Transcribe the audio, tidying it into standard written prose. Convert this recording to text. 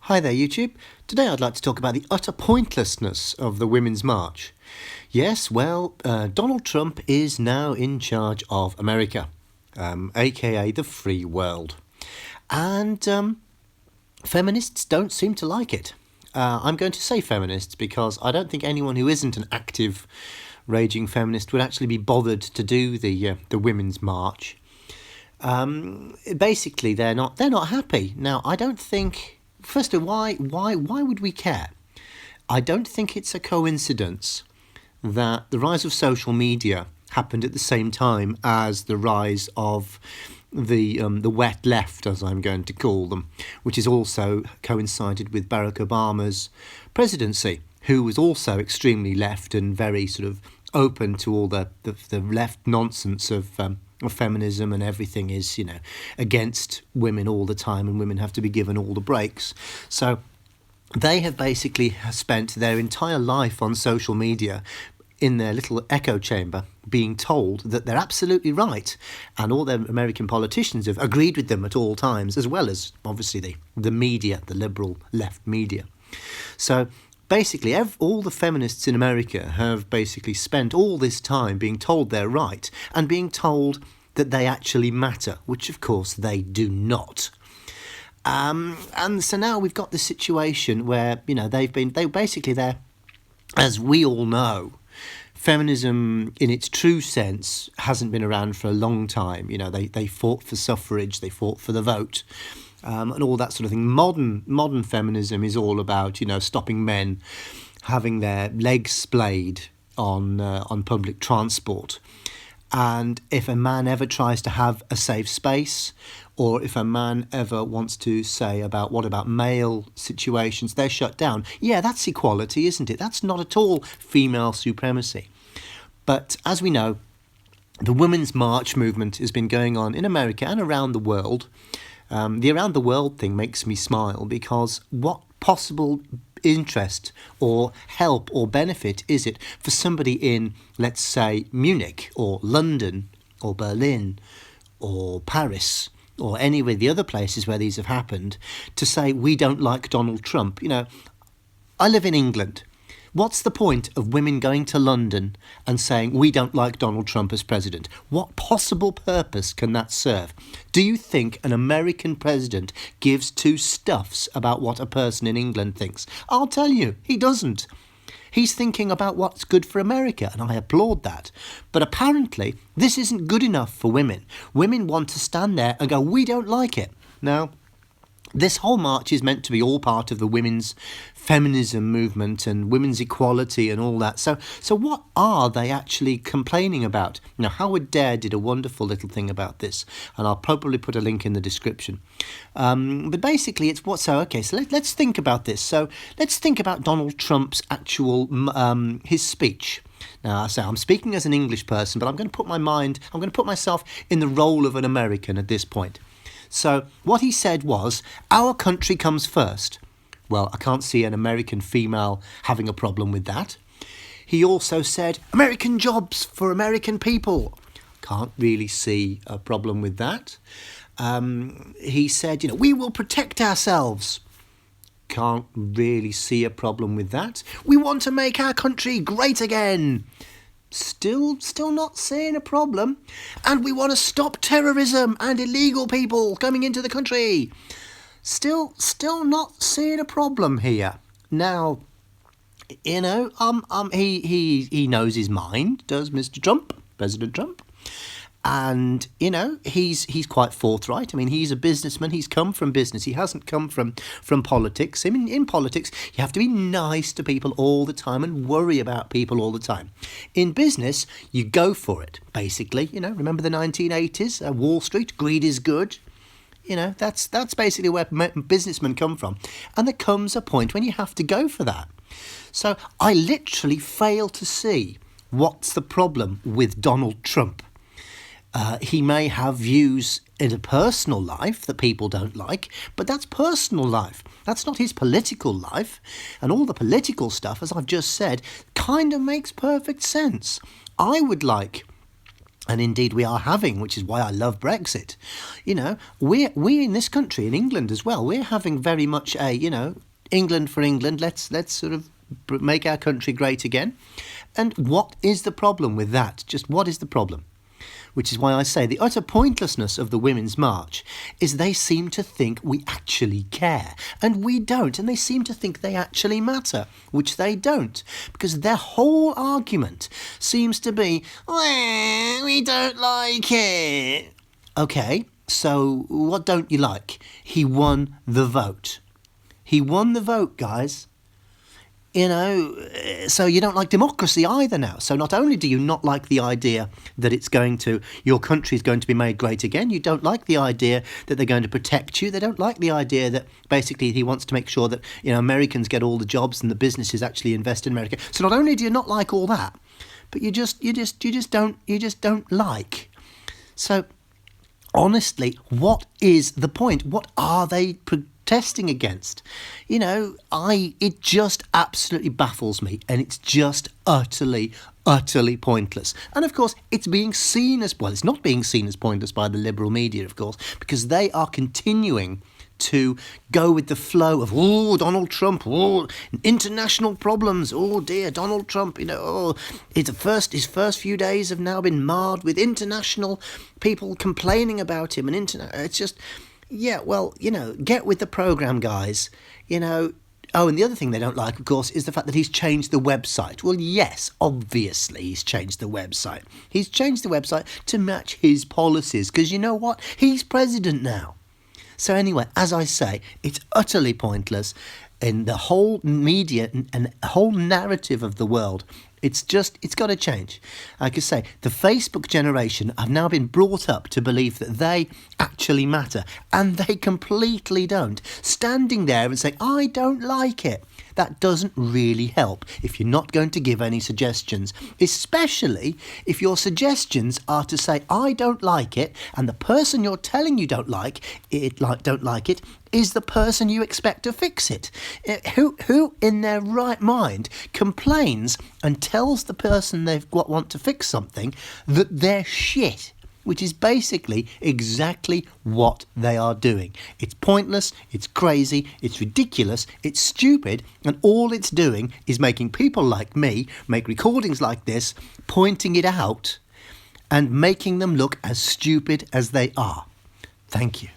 Hi there, YouTube. Today I'd like to talk about the utter pointlessness of the Women's March. Yes, well, Donald Trump is now in charge of America, aka the free world. And feminists don't seem to like it. I'm going to say feminists because I don't think anyone who isn't an active, raging feminist would actually be bothered to do the Women's March. Basically, they're not happy. Now, I don't think. First of all, why would we care? I don't think it's a coincidence that the rise of social media happened at the same time as the rise of the wet left, as I'm going to call them, which is also coincided with Barack Obama's presidency, who was also extremely left and very sort of open to all the left nonsense of feminism, and everything is, against women all the time, and women have to be given all the breaks. So they have basically spent their entire life on social media in their little echo chamber being told that they're absolutely right, and all their American politicians have agreed with them at all times, as well as obviously the media, the liberal left media. So basically, all the feminists in America have basically spent all this time being told they're right and being told that they actually matter, which of course they do not. And so now we've got this situation where, as we all know, feminism in its true sense hasn't been around for a long time. They fought for suffrage, they fought for the vote. And all that sort of thing. Modern feminism is all about, stopping men having their legs splayed on public transport. And if a man ever tries to have a safe space, or if a man ever wants to say what about male situations, they're shut down. Yeah, that's equality, isn't it? That's not at all female supremacy. But as we know, the Women's March movement has been going on in America and around the world. The around the world thing makes me smile, because what possible interest or help or benefit is it for somebody in, let's say, Munich or London or Berlin or Paris or any of the other places where these have happened to say we don't like Donald Trump? I live in England. What's the point of women going to London and saying we don't like Donald Trump as president? What possible purpose can that serve? Do you think an American president gives two stuffs about what a person in England thinks? I'll tell you, he doesn't. He's thinking about what's good for America, and I applaud that. But apparently, this isn't good enough for women. Women want to stand there and go, we don't like it. Now, this whole march is meant to be all part of the women's feminism movement and women's equality and all that. So what are they actually complaining about? Now, Howard Dare did a wonderful little thing about this, and I'll probably put a link in the description. But basically, it's so let's think about this. So let's think about Donald Trump's actual his speech. Now, I'm speaking as an English person, but I'm going to put myself in the role of an American at this point. So what he said was, our country comes first. Well, I can't see an American female having a problem with that. He also said, American jobs for American people. Can't really see a problem with that. He said, we will protect ourselves. Can't really see a problem with that. We want to make our country great again. Still not seeing a problem. And we want to stop terrorism and illegal people coming into the country. Still not seeing a problem here. Now, he knows his mind, does Mr. Trump, President Trump. And, he's quite forthright. I mean, he's a businessman. He's come from business. He hasn't come from politics. I mean, in politics, you have to be nice to people all the time and worry about people all the time. In business, you go for it, basically. Remember the 1980s? Wall Street, greed is good. That's basically where businessmen come from. And there comes a point when you have to go for that. So I literally fail to see what's the problem with Donald Trump. He may have views in a personal life that people don't like, but that's personal life. That's not his political life. And all the political stuff, as I've just said, kind of makes perfect sense. I would like And indeed we are having, which is why I love Brexit. You know, we in this country, in England as well, we're having very much a, you know, England for England, let's sort of make our country great again. And what is the problem with that? Just what is the problem? Which is why I say the utter pointlessness of the Women's March is they seem to think we actually care. And we don't. And they seem to think they actually matter, which they don't. Because their whole argument seems to be, well, we don't like it. Okay, so what don't you like? He won the vote. He won the vote, guys. You know, so you don't like democracy either now. So not only do you not like the idea that your country is going to be made great again, you don't like the idea that they're going to protect you. They don't like the idea that basically he wants to make sure that, you know, Americans get all the jobs and the businesses actually invest in America. So not only do you not like all that, but you just don't like. So honestly, what is the point? What are they protesting against? You know, it just absolutely baffles me, and it's just utterly pointless. And of course, it's being seen as, well, it's not being seen as pointless by the liberal media, of course, because they are continuing to go with the flow of, oh, Donald Trump, oh, international problems, oh dear, Donald Trump, you know, oh, his first few days have now been marred with international people complaining about him, and it's just, yeah, well, you know, get with the programme, guys, you know. Oh, and the other thing they don't like, of course, is the fact that he's changed the website. Well, yes, obviously he's changed the website. He's changed the website to match his policies, because you know what? He's president now. So anyway, as I say, it's utterly pointless in the whole media and whole narrative of the world. It's got to change. Like I say, the Facebook generation have now been brought up to believe that they actually matter, and they completely don't. Standing there and saying, I don't like it, that doesn't really help if you're not going to give any suggestions, especially if your suggestions are to say, I don't like it, and the person you're telling you don't like it is the person you expect to fix it. Who in their right mind complains and tells the person want to fix something that they're shit? Which is basically exactly what they are doing. It's pointless, it's crazy, it's ridiculous, it's stupid, and all it's doing is making people like me make recordings like this, pointing it out and making them look as stupid as they are. Thank you.